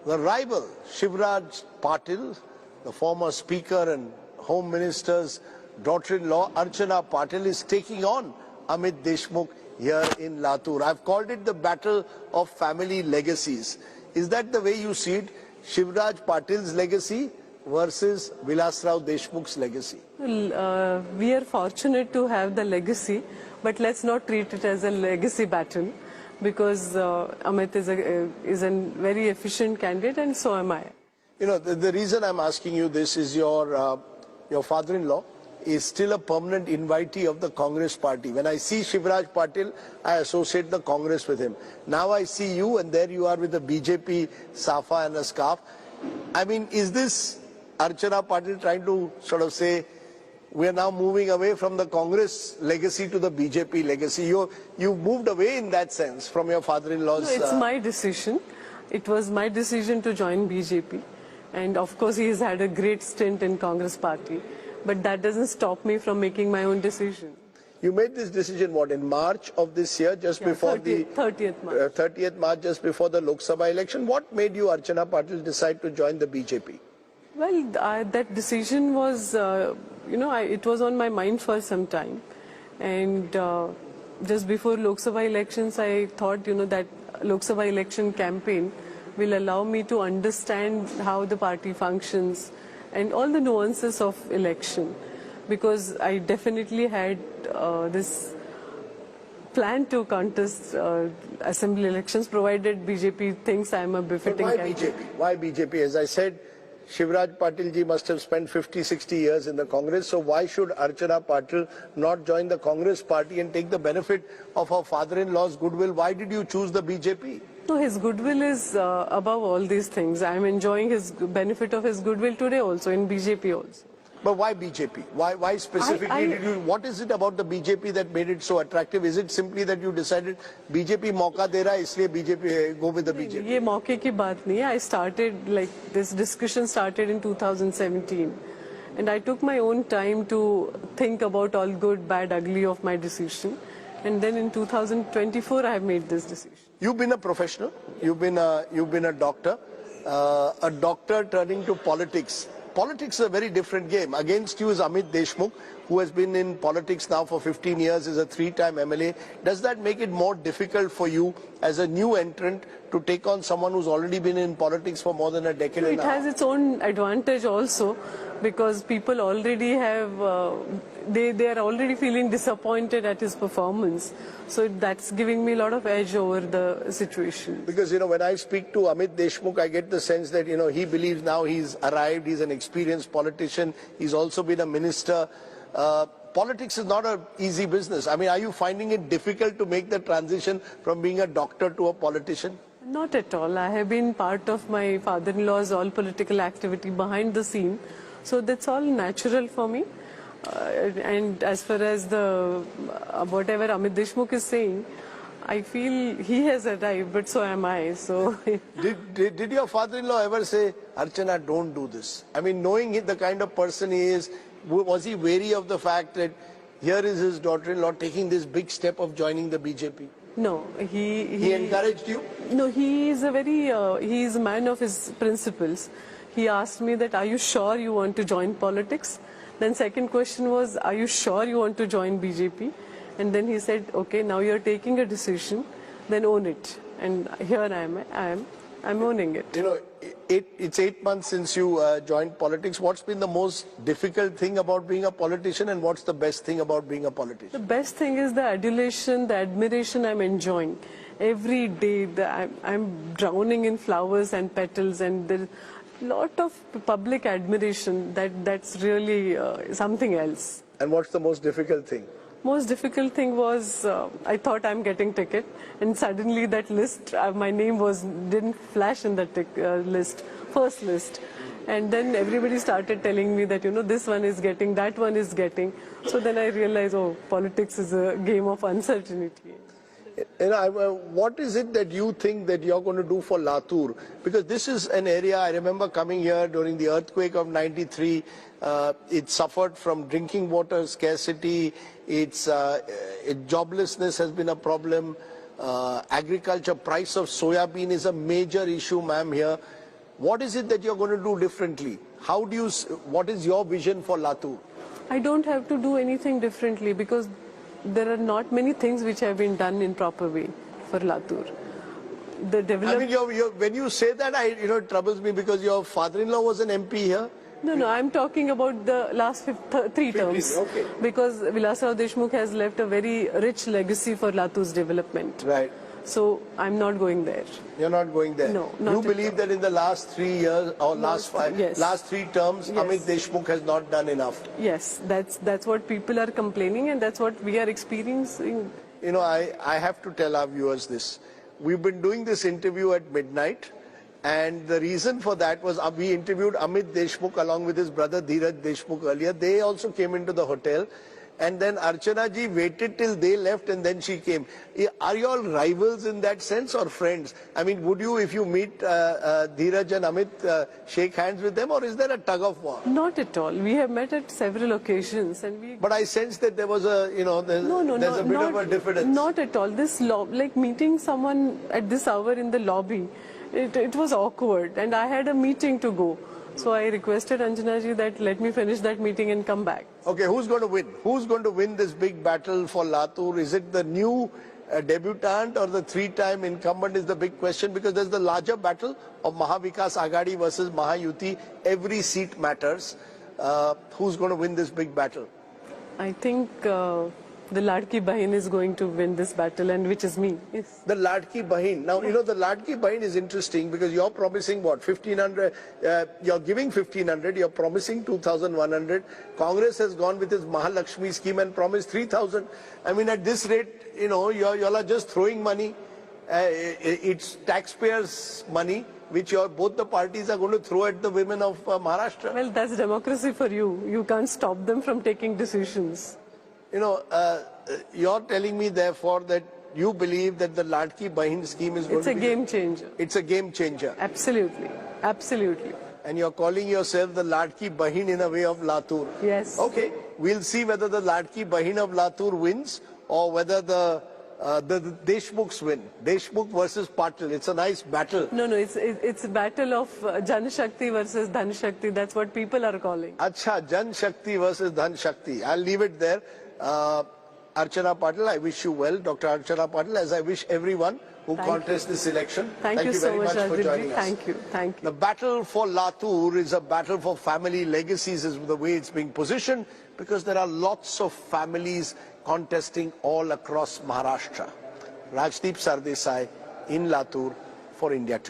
The rival Shivraj Patil, the former Speaker and Home Minister's daughter-in-law Archana Patil, is taking on Amit Deshmukh here in Latur. I've called it the battle of family legacies. Is that the way you see it? Shivraj Patil's legacy versus Vilasrao Deshmukh's legacy? Well, we are fortunate to have the legacy, but let's not treat it as a legacy battle, because Amit is a very efficient candidate, and so am I. You know, the reason I'm asking you this is your father-in-law is still a permanent invitee of the Congress party. When I see Shivraj Patil, I associate the Congress with him. Now I see you, and there you are with the BJP safa and a scarf. I mean, is this Archana Patil trying to sort of say, we are now moving away from the Congress legacy to the BJP legacy? You moved away in that sense from your father-in-law's... No, it's my decision. It was my decision to join BJP. And of course, he has had a great stint in Congress party. But that doesn't stop me from making my own decision. You made this decision, what, in March of this year, just before 30th March. 30th March, just before the Lok Sabha election. What made you, Archana Patil, decide to join the BJP? Well, that decision was, it was on my mind for some time. And just before Lok Sabha elections, I thought, that Lok Sabha election campaign will allow me to understand how the party functions and all the nuances of election. Because I definitely had this plan to contest assembly elections, provided BJP thinks I am a befitting candidate. Why BJP? As I said, Shivraj Patil ji must have spent 50-60 years in the Congress, so why should Archana Patil not join the Congress party and take the benefit of her father-in-law's goodwill? Why did you choose the BJP? No, his goodwill is above all these things. I am enjoying his benefit of his goodwill today also, in BJP also. But why BJP? Why specifically did you... What is it about the BJP that made it so attractive? Is it simply that you decided BJP mauka de raha, isliye BJP, go with the BJP? Ye mauke ki baat nahi hai. I started, this discussion started in 2017. And I took my own time to think about all good, bad, ugly of my decision. And then in 2024, I have made this decision. You've been a professional. You've been a doctor. A doctor turning to politics. Politics is a very different game. Against you is Amit Deshmukh, who has been in politics now for 15 years, is a 3-time MLA. Does that make it more difficult for you as a new entrant to take on someone who's already been in politics for more than a decade? It has its own advantage also, because people already have, they are already feeling disappointed at his performance. So that's giving me a lot of edge over the situation. Because, when I speak to Amit Deshmukh, I get the sense that, he believes now he's arrived, he's an experienced politician, he's also been a minister. Politics is not an easy business. I mean, are you finding it difficult to make the transition from being a doctor to a politician? Not at all. I have been part of my father-in-law's all political activity behind the scene. So that's all natural for me. And as far as whatever Amit Deshmukh is saying, I feel he has arrived, but so am I. So did your father-in-law ever say, Archana, don't do this? I mean, knowing the kind of person he is, was he wary of the fact that here is his daughter-in-law taking this big step of joining the BJP? No, he encouraged you? No, he is a man of his principles. He asked me that, are you sure you want to join politics? Then second question was, are you sure you want to join BJP? And then he said, okay, now you're taking a decision, then own it. And here I'm owning it. It's 8 months since you joined politics. What's been the most difficult thing about being a politician, and what's the best thing about being a politician? The best thing is the adulation, the admiration I'm enjoying. Every day I'm drowning in flowers and petals, and there's a lot of public admiration. That's really something else. And what's the most difficult thing? Most difficult thing was I thought I'm getting ticket, and suddenly that list, my name didn't flash in that first list. And then everybody started telling me that, this one is getting, that one is getting. So then I realized, politics is a game of uncertainty. What is it that you think that you're going to do for Latur? Because this is an area, I remember coming here during the earthquake of '93. It suffered from drinking water scarcity. Its joblessness has been a problem. agriculture, price of soya bean is a major issue, ma'am, here. What is it that you're going to do differently? How do you, what is your vision for Latur? I don't have to do anything differently because there are not many things which have been done in proper way for Latur. The I development. mean, when you say that, it troubles me because your father-in-law was an MP here. No, I'm talking about the last three terms. Okay. Because Vilasrao Deshmukh has left a very rich legacy for Latur's development. Right. So I'm not going there. You're not going there. No, not You at believe all. that in the last 3 years or last three terms, Yes. Amit Deshmukh has not done enough. Yes, that's what people are complaining and that's what we are experiencing. You know, I have to tell our viewers this. We've been doing this interview at midnight, and the reason for that was we interviewed Amit Deshmukh along with his brother Dheeraj Deshmukh earlier. They also came into the hotel, and then Archana ji waited till they left and then she came. Are you all rivals in that sense or friends? I mean, would you, if you meet Dheeraj and Amit, shake hands with them, or is there a tug of war? Not at all. We have met at several occasions and we... But I sense that there was a, there's a bit of a difference. Not at all. This like meeting someone at this hour in the lobby, it was awkward and I had a meeting to go. So I requested Anjana ji that let me finish that meeting and come back. Okay, who's going to win? Who's going to win this big battle for Latur? Is it the new debutant or the three-time incumbent is the big question, because there's the larger battle of Mahavikas Aghadi versus Mahayuti. Every seat matters. Who's going to win this big battle? I think the Ladki Bahin is going to win this battle, and which is me. Yes. The Ladki Bahin. Now, the Ladki Bahin is interesting because you're promising what? 1,500. You're giving 1,500. You're promising 2,100. Congress has gone with its Mahalakshmi scheme and promised 3,000. I mean, at this rate, y'all are just throwing money. It's taxpayers' money, which both the parties are going to throw at the women of Maharashtra. Well, that's democracy for you. You can't stop them from taking decisions. You're telling me, therefore, that you believe that the Ladki Bahin scheme is going It's to a game changer. It's a game changer. Absolutely. Absolutely. And you're calling yourself the Ladki Bahin in a way of Latur. Yes. Okay, we'll see whether the Ladki Bahin of Latur wins or whether the Deshmukhs win. Deshmukh versus Patil. It's a nice battle. No, it's a battle of Jan Shakti versus Dhan Shakti. That's what people are calling. Acha, Jan Shakti versus Dhan Shakti. I'll leave it there. Archana Patil, I wish you well, Dr. Archana Patil, as I wish everyone who contests this election. Thank you so very much, for joining us. Thank you. The battle for Latur is a battle for family legacies, is the way it's being positioned, because there are lots of families contesting all across Maharashtra. Rajdeep Sardesai in Latur for India Today.